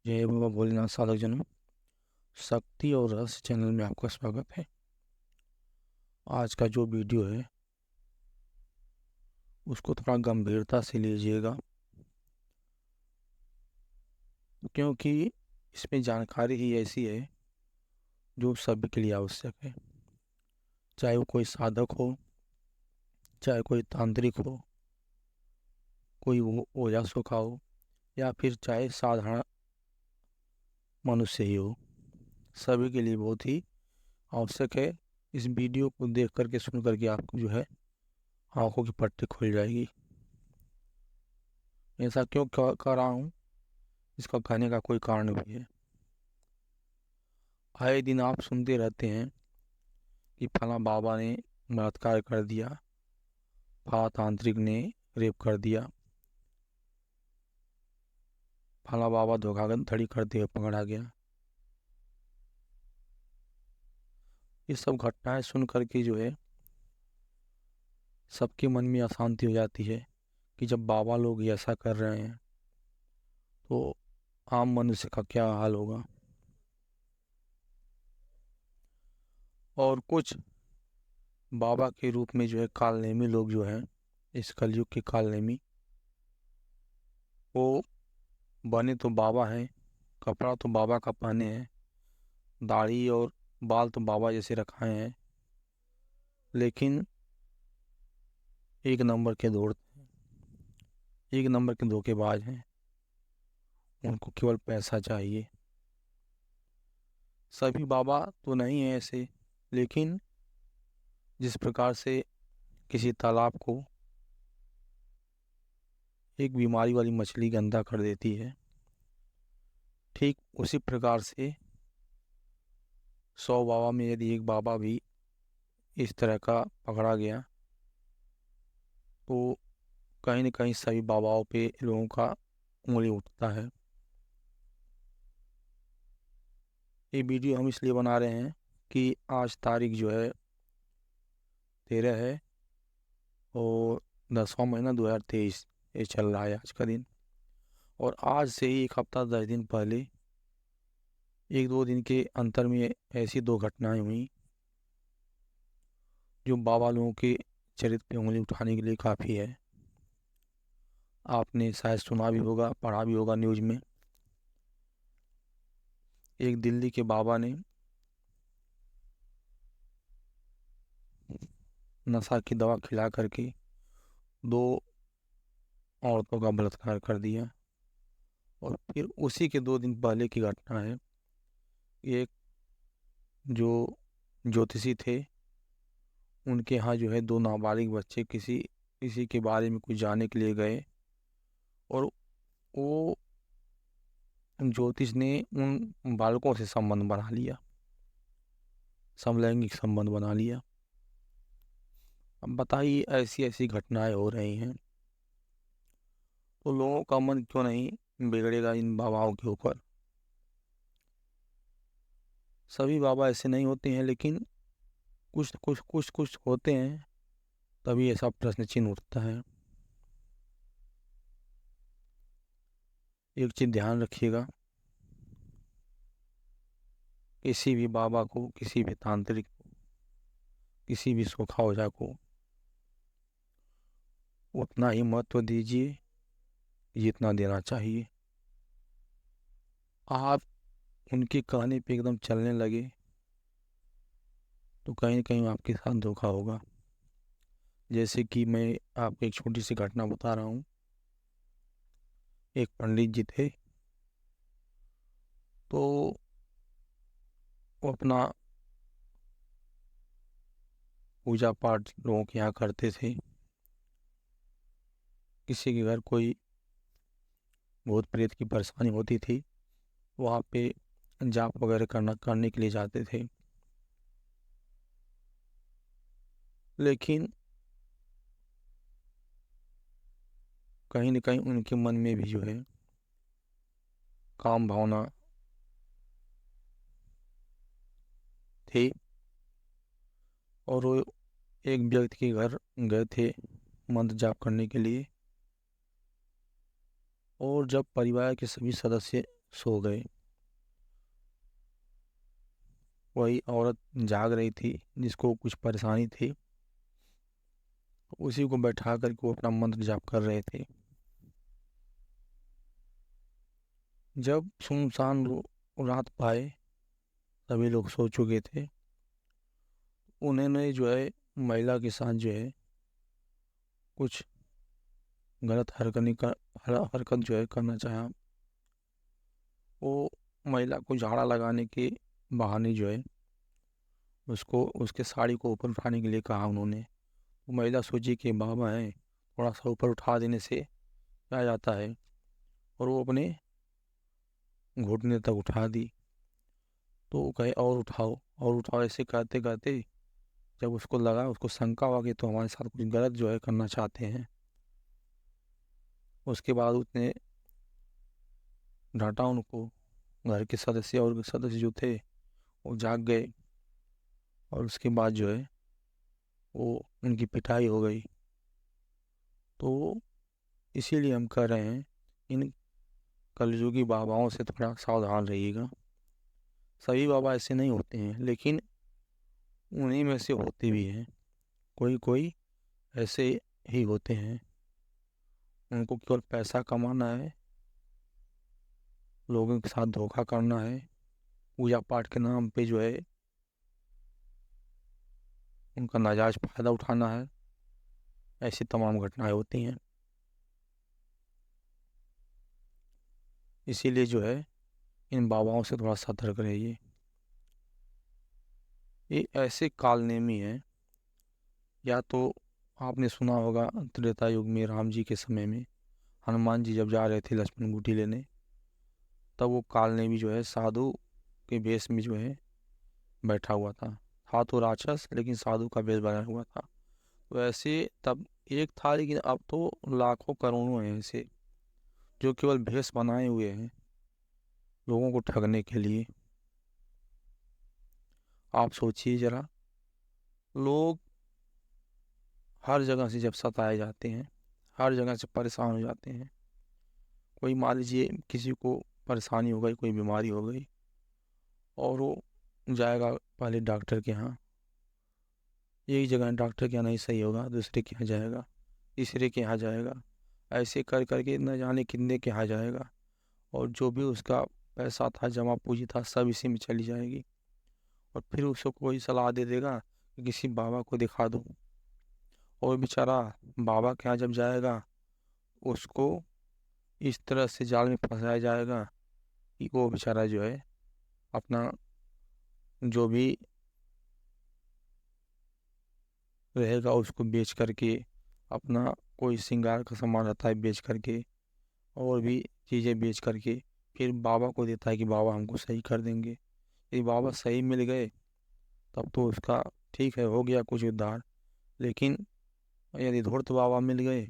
जय बाबा भोलेनाथ साधक जन्म शक्ति और रहस्य चैनल में आपका स्वागत है। आज का जो वीडियो है उसको थोड़ा गंभीरता से लीजिएगा, क्योंकि इसमें जानकारी ही ऐसी है जो सभी के लिए आवश्यक है। चाहे वो कोई साधक हो, चाहे कोई तांत्रिक हो, कोई वो ओझा सोखा हो, या फिर चाहे साधारण मनुष्य ही हो, सभी के लिए बहुत ही आवश्यक है। इस वीडियो को देख करके सुन करके आपको जो है आंखों की पट्टी खुल जाएगी। ऐसा क्यों कर रहा हूँ, इसका कहने का कोई कारण भी है। आए दिन आप सुनते रहते हैं कि फला बाबा ने बलात्कार कर दिया, फला तांत्रिक ने रेप कर दिया, फला बाबा धोखाधड़ी करते हुए पकड़ा गया। ये सब घटनाएं सुन करके जो है सबके मन में अशांति हो जाती है कि जब बाबा लोग ऐसा कर रहे हैं तो आम मनुष्य का क्या हाल होगा। और कुछ बाबा के रूप में जो है कालनेमी लोग जो हैं, इस कलयुग के कालनेमी, वो बने तो बाबा हैं, कपड़ा तो बाबा का पहने हैं, दाढ़ी और बाल तो बाबा जैसे रखाए हैं, लेकिन एक नंबर के दौड़ एक नंबर के धोखेबाज हैं। उनको केवल पैसा चाहिए। सभी बाबा तो नहीं है ऐसे, लेकिन जिस प्रकार से किसी तालाब को एक बीमारी वाली मछली गंदा कर देती है, ठीक उसी प्रकार से 100 बाबा में यदि एक बाबा भी इस तरह का पकड़ा गया तो कहीं न कहीं सभी बाबाओं पे लोगों का उंगली उठता है। ये वीडियो हम इसलिए बना रहे हैं कि आज तारीख जो है 13 है और 10वां महीना 2023 ये चल रहा है आज का दिन। और आज से ही 1 हफ्ता 10 दिन पहले 1-2 दिन के अंतर में ऐसी 2 घटनाएं हुई जो बाबा लोगों के चरित्र पे उंगली उठाने के लिए काफ़ी है। आपने शायद सुना भी होगा, पढ़ा भी होगा न्यूज़ में। एक दिल्ली के बाबा ने नशा की दवा खिला करके 2 औरतों का बलात्कार कर दिया। और फिर उसी के 2 दिन पहले की घटना है, एक जो ज्योतिषी थे उनके यहाँ जो है 2 नाबालिग बच्चे किसी के बारे में कुछ जानने के लिए गए, और वो ज्योतिष ने उन बालकों से संबंध बना लिया, समलैंगिक संबंध बना लिया। अब बताइए, ऐसी ऐसी घटनाएं हो रही हैं तो लोगों का मन क्यों नहीं बिगड़ेगा इन बाबाओं के ऊपर। सभी बाबा ऐसे नहीं होते हैं, लेकिन कुछ होते हैं, तभी ऐसा प्रश्न चिन्ह उठता है। एक चीज़ ध्यान रखिएगा, किसी भी बाबा को, किसी भी तांत्रिक को, किसी भी सोखा ओझा को उतना ही महत्व दीजिए जितना देना चाहिए। आप उनके कहने पे एकदम चलने लगे तो कहीं न कहीं आपके साथ धोखा होगा। जैसे कि मैं आपको एक छोटी सी घटना बता रहा हूँ। एक पंडित जी थे, तो वो अपना पूजा पाठ लोगों के यहाँ करते थे। किसी के घर कोई भूत प्रेत की परेशानी होती थी, वहाँ पे जाप वगैरह करने के लिए जाते थे। लेकिन कहीं न कहीं उनके मन में भी जो है काम भावना थी, और वो एक व्यक्ति के घर गए थे मंत्र जाप करने के लिए। और जब परिवार के सभी सदस्य सो गए। वही औरत जाग रही थी जिसको कुछ परेशानी थी, उसी को बैठा करके वो अपना मंत्र जाप कर रहे थे। जब सुनसान रात पाए, सभी लोग सो चुके थे, उन्होंने जो है महिला के साथ जो है कुछ गलत हरकत जो है करना चाहा। वो महिला को झाड़ा लगाने के बहाने जो है उसको उसके साड़ी को ऊपर उठाने के लिए कहा उन्होंने। वो महिला सोची कि बाबा है, थोड़ा सा ऊपर उठा देने से क्या जाता है, और वो अपने घुटने तक उठा दी। तो वो कहे और उठाओ, ऐसे करते करते जब उसको लगा, उसको शंका हुआ कि तो हमारे साथ कुछ गलत जो है करना चाहते हैं, उसके बाद उसने डांटा उनको। घर के सदस्य और सदस्य जो थे वो जाग गए, और उसके बाद जो है वो उनकी पिटाई हो गई। तो इसीलिए हम कह रहे हैं, इन कलयुगी बाबाओं से थोड़ा सावधान रहिएगा। सभी बाबा ऐसे नहीं होते हैं, लेकिन उन्हीं में से होते भी हैं। कोई कोई ऐसे ही होते हैं, उनको केवल पैसा कमाना है, लोगों के साथ धोखा करना है, पूजा पाठ के नाम पे जो है उनका नाजायज फायदा उठाना है। ऐसी तमाम घटनाएं होती हैं। इसीलिए जो है इन बाबाओं से थोड़ा सतर्क रहिए। ये ऐसे कालनेमी हैं, या तो आपने सुना होगा त्रेता युग में राम जी के समय में हनुमान जी जब जा रहे थे लक्ष्मण बूटी लेने, तब वो कालनेमी जो है साधु के वेश में जो है बैठा हुआ था तो राक्षस, लेकिन साधु का वेश बना हुआ था। तो ऐसे तब एक था, लेकिन अब तो लाखों करोड़ों हैं ऐसे जो केवल भेष बनाए हुए हैं लोगों को ठगने के लिए। आप सोचिए जरा, लोग हर जगह से जब सताए जाते हैं, हर जगह से परेशान हो जाते हैं। कोई मान लीजिए किसी को परेशानी हो गई, कोई बीमारी हो गई, और वो जाएगा पहले डॉक्टर के यहाँ। एक जगह डॉक्टर के यहाँ नहीं सही होगा, दूसरे के यहाँ जाएगा, तीसरे के यहाँ जाएगा, ऐसे कर करके न जाने कितने के यहाँ जाएगा। और जो भी उसका पैसा था, जमा पूंजी था, सब इसी में चली जाएगी। और फिर उसको कोई सलाह दे देगा कि किसी बाबा को दिखा दो, और बेचारा बाबा के यहाँ जब जाएगा, उसको इस तरह से जाल में फंसाया जाएगा कि वो बेचारा जो है अपना जो भी रहेगा उसको बेच करके, अपना कोई श्रृंगार का सामान रहता है बेच करके, और भी चीज़ें बेच करके फिर बाबा को देता है कि बाबा हमको सही कर देंगे। यदि बाबा सही मिल गए तब तो उसका ठीक है, हो गया कुछ उद्धार। लेकिन यदि धूर्त बाबा मिल गए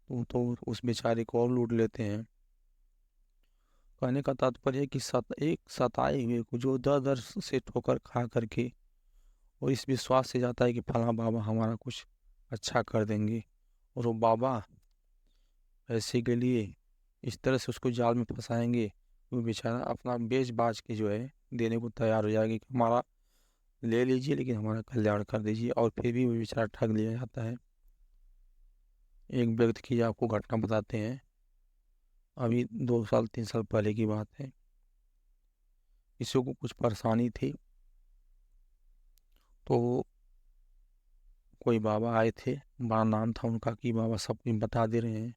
तो उस बेचारे को और लूट लेते हैं। कहने का तात्पर्य है कि एक सताए हुए को जो दर दर से ठोकर खा करके और इस विश्वास से जाता है कि फला बाबा हमारा कुछ अच्छा कर देंगे, और वो बाबा पैसे के लिए इस तरह से उसको जाल में फंसाएंगे, वो बेचारा अपना बेच बाच के जो है देने को तैयार हो जाएगी कि हमारा ले लीजिए, लेकिन हमारा कल्याण कर दीजिए, और फिर भी वो बेचारा ठग लिया जाता है। एक व्यक्ति की आपको घटना बताते हैं, अभी 2 साल 3 साल पहले की बात है। किसी को कुछ परेशानी थी, तो कोई बाबा आए थे, बड़ा नाम था उनका कि बाबा सब कुछ बता दे रहे हैं।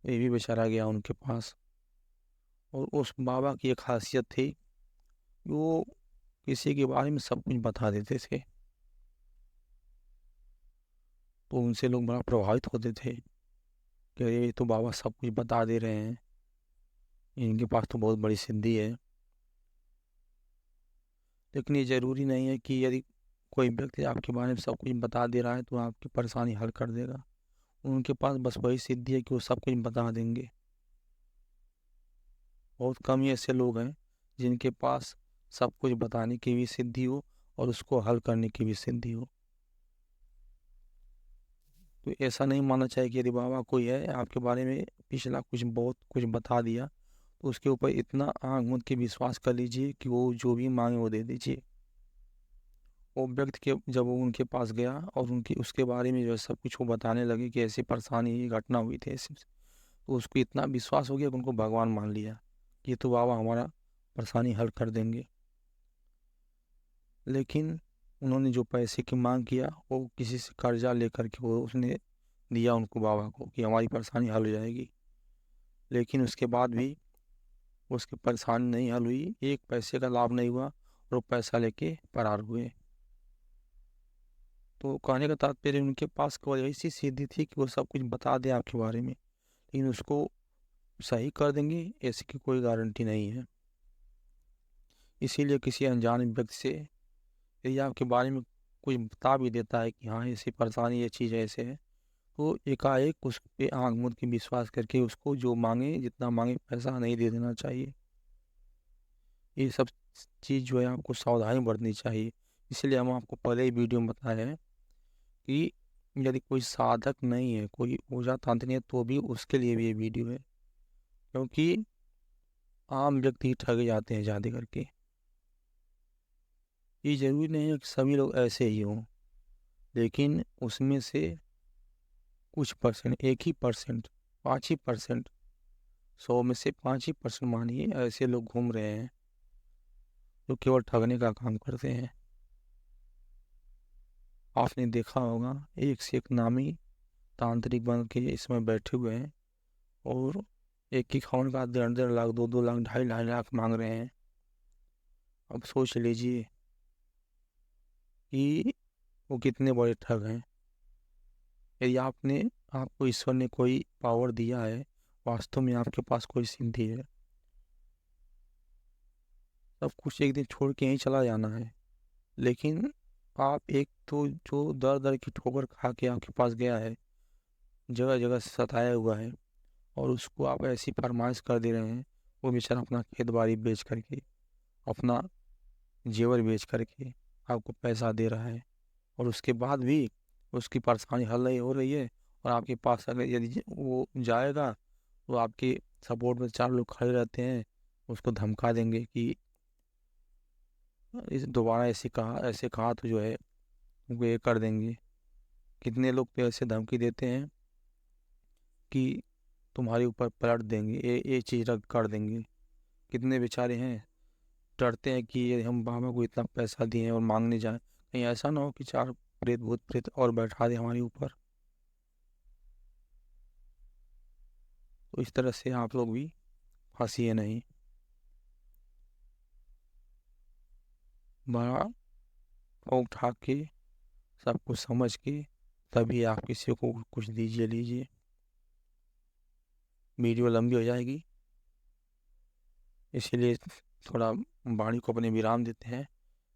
ये भी बेचारा गया उनके पास, और उस बाबा की एक खासियत थी, वो किसी के बारे में सब कुछ बता देते थे। तो उनसे लोग बड़ा प्रभावित होते थे कि अरे ये तो बाबा सब कुछ बता दे रहे हैं, इनके पास तो बहुत बड़ी सिद्धि है। लेकिन ये ज़रूरी नहीं है कि यदि कोई व्यक्ति आपके बारे में सब कुछ बता दे रहा है तो आपकी परेशानी हल कर देगा। उनके पास बस वही सिद्धि है कि वो सब कुछ बता देंगे। बहुत कम ही ऐसे लोग हैं जिनके पास सब कुछ बताने की भी सिद्धि हो और उसको हल करने की भी सिद्धि हो। तो ऐसा नहीं मानना चाहिए कि यदि बाबा कोई है आपके बारे में पिछला कुछ बहुत कुछ बता दिया उसके ऊपर इतना आंख मूंद के विश्वास कर लीजिए कि वो जो भी मांगे वो दे दीजिए। वो व्यक्ति के जब वो उनके पास गया और उनकी उसके बारे में जो है सब कुछ वो बताने लगे कि ऐसी परेशानी ये घटना हुई थी ऐसी, तो उसको इतना विश्वास हो गया कि उनको भगवान मान लिया कि ये तो बाबा हमारा परेशानी हल कर देंगे। लेकिन उन्होंने जो पैसे की मांग किया वो किसी से कर्जा लेकर के वो उसने दिया उनको बाबा को कि हमारी परेशानी हल हो जाएगी। लेकिन उसके बाद भी उसकी परेशानी नहीं हल हुई, एक पैसे का लाभ नहीं हुआ और वो पैसा लेके फरार हुए। तो कहने का तात्पर्य उनके पास केवल ऐसी सिद्धि थी कि वो सब कुछ बता दें आपके बारे में, लेकिन उसको सही कर देंगे ऐसी की कोई गारंटी नहीं है। इसीलिए किसी अनजान व्यक्ति से यदि आपके बारे में कुछ बता भी देता है कि हाँ ऐसी परेशानी ये चीज़ ऐसे है, तो एकाएक उस पे आंख मूंद के विश्वास करके उसको जो मांगे जितना मांगे पैसा नहीं दे देना चाहिए। ये सब चीज़ जो है आपको सावधानी बरतनी चाहिए। इसलिए हम आपको पहले ही वीडियो में बताया है कि यदि कोई साधक नहीं है, कोई ओझा तांत्रिक है, तो भी उसके लिए भी ये वीडियो है। क्योंकि आम व्यक्ति ठग जाते हैं ज़्यादा करके। ये ज़रूरी नहीं है कि सभी लोग ऐसे ही हों, लेकिन उसमें से कुछ परसेंट, 1% 5% 100 में से 5% मानिए ऐसे लोग घूम रहे हैं जो केवल ठगने का काम करते हैं। आपने देखा होगा एक से एक नामी तांत्रिक बन के इसमें बैठे हुए हैं और एक ही खवन का 1.5 लाख 2-2 लाख 2.5 लाख मांग रहे हैं। अब सोच लीजिए कि वो कितने बड़े ठग हैं। यदि आपको ईश्वर ने कोई पावर दिया है, वास्तव में आपके पास कोई सिद्धि है, सब कुछ एक दिन छोड़ के यहीं चला जाना है। लेकिन आप एक तो जो दर दर की ठोकर खा के आपके पास गया है, जगह जगह से सताया हुआ है, और उसको आप ऐसी फरमाइश कर दे रहे हैं, वो बेचारा अपना खेत बाड़ी बेच करके, अपना जेवर बेच करके आपको पैसा दे रहा है, और उसके बाद भी उसकी परेशानी हल नहीं हो रही है। और आपके पास अगर यदि वो जाएगा तो आपके सपोर्ट में 4 लोग खड़े रहते हैं, उसको धमका देंगे कि इस दोबारा ऐसे कहा तो जो है उनको ये कर देंगे। कितने लोग पे ऐसे धमकी देते हैं कि तुम्हारे ऊपर पलट देंगे, ये चीज़ रद्द कर देंगे। कितने बेचारे हैं डरते हैं कि ये हम बाबा को इतना पैसा दिए और मांगने जाए, कहीं ऐसा ना हो कि 4 प्रेत भूत प्रेत और बैठा दे हमारे ऊपर। तो इस तरह से आप लोग भी फंसिए नहीं। बड़ा ठोक ठाक के सब कुछ समझ के तभी आप किसी को कुछ दीजिए लीजिए। वीडियो लंबी हो जाएगी, इसीलिए थोड़ा वाणी को अपने विराम देते हैं।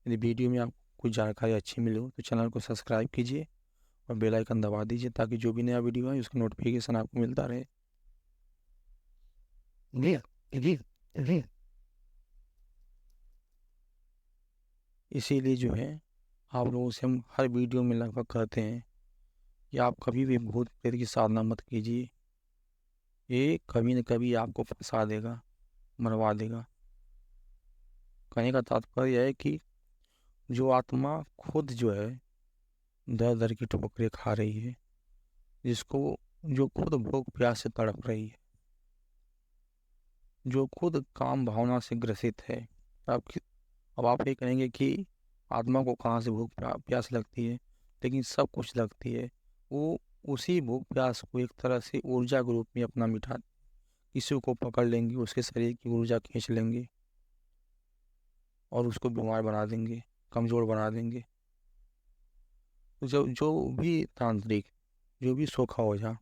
यदि वीडियो में आपको कुछ जानकारी अच्छी मिली हो तो चैनल को सब्सक्राइब कीजिए और बेल आइकन दबा दीजिए ताकि जो भी नया वीडियो है उसका नोटिफिकेशन आपको मिलता रहे। इसीलिए जो है आप लोगों से हम हर वीडियो में लगभग कहते हैं कि आप कभी भी भूत प्रेत की साधना मत कीजिए। ये कभी न कभी आपको फंसा देगा, मरवा देगा। कहने का तात्पर्य यह है कि जो आत्मा खुद जो है दर दर की ठोकरें खा रही है, जिसको जो खुद भूख प्यास से तड़प रही है, जो खुद काम भावना से ग्रसित है। अब अब आप ये कहेंगे कि आत्मा को कहाँ से भूख प्यास लगती है, लेकिन सब कुछ लगती है। वो उसी भूख प्यास को एक तरह से ऊर्जा के रूप में अपना मिटा, किसी को पकड़ लेंगे, उसके शरीर की ऊर्जा खींच लेंगे और उसको बीमार बना देंगे, कमज़ोर बना देंगे। तो जो जो भी तांत्रिक, जो भी सोखा ओझा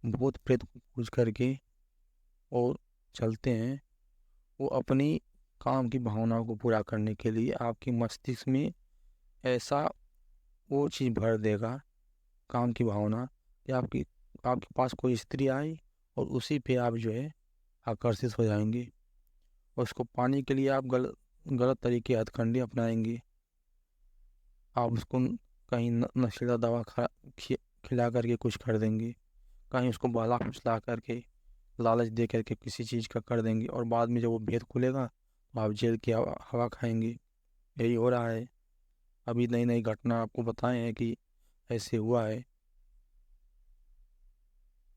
भूत प्रेत को पूज करके और चलते हैं, वो अपनी काम की भावनाओं को पूरा करने के लिए आपके मस्तिष्क में ऐसा वो चीज़ भर देगा, काम की भावना, कि आपके पास कोई स्त्री आई और उसी पे आप जो है आकर्षित हो जाएंगे। और उसको पाने के लिए आप गलत तरीके हथकंडे अपनाएंगे। आप उसको कहीं नशीला दवा खिला करके कुछ कर देंगे, कहीं उसको बहला फुसला करके लालच दे करके किसी चीज़ का कर देंगे और बाद में जब वो भेद खुलेगा तो आप जेल की हवा खाएंगे। यही हो रहा है। अभी नई नई घटना आपको बताए हैं कि ऐसे हुआ है।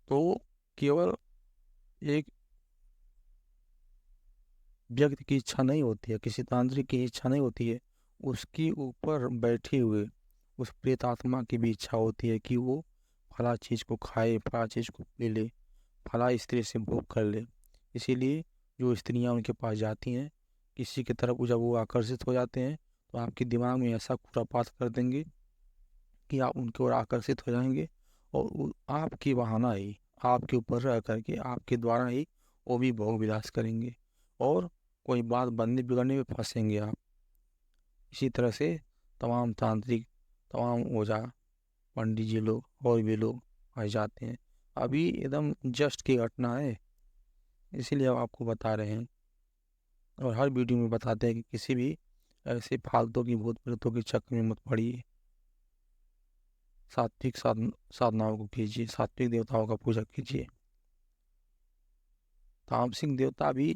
तो केवल एक व्यक्ति की इच्छा नहीं होती है, किसी तांत्रिक की इच्छा नहीं होती है, उसकी ऊपर बैठे हुए उस प्रेत आत्मा की भी इच्छा होती है कि वो फला चीज़ को खाए, फला चीज़ को पी ले, फला स्त्री से भोग कर ले। इसीलिए जो स्त्रियां उनके पास जाती हैं, किसी की तरफ जब वो आकर्षित हो जाते हैं तो आपके दिमाग में ऐसा खुरापात कर देंगे कि आप उनकी ओर आकर्षित हो जाएंगे और आपकी बहाना ही आपके ऊपर रह करके आपके द्वारा ही वो भी भोग विलास करेंगे और कोई बात बनने बिगड़ने में फंसेंगे आप। इसी तरह से तमाम तांत्रिक, तमाम ओझा, पंडित जी लोग और भी लोग आ जाते हैं। अभी एकदम जस्ट की घटना है, इसीलिए अब आपको बता रहे हैं और हर वीडियो में बताते हैं कि किसी भी ऐसे फालतू की भूत प्रेतों के चक्कर में मत पड़िए। सात्विक साधनाओं को कीजिए, सात्विक देवताओं का पूजा कीजिए। तामसिक देवता भी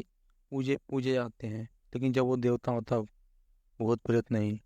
पूजे पूजे जाते हैं, लेकिन जब वो देवता हो तब भूत प्रेत नहीं।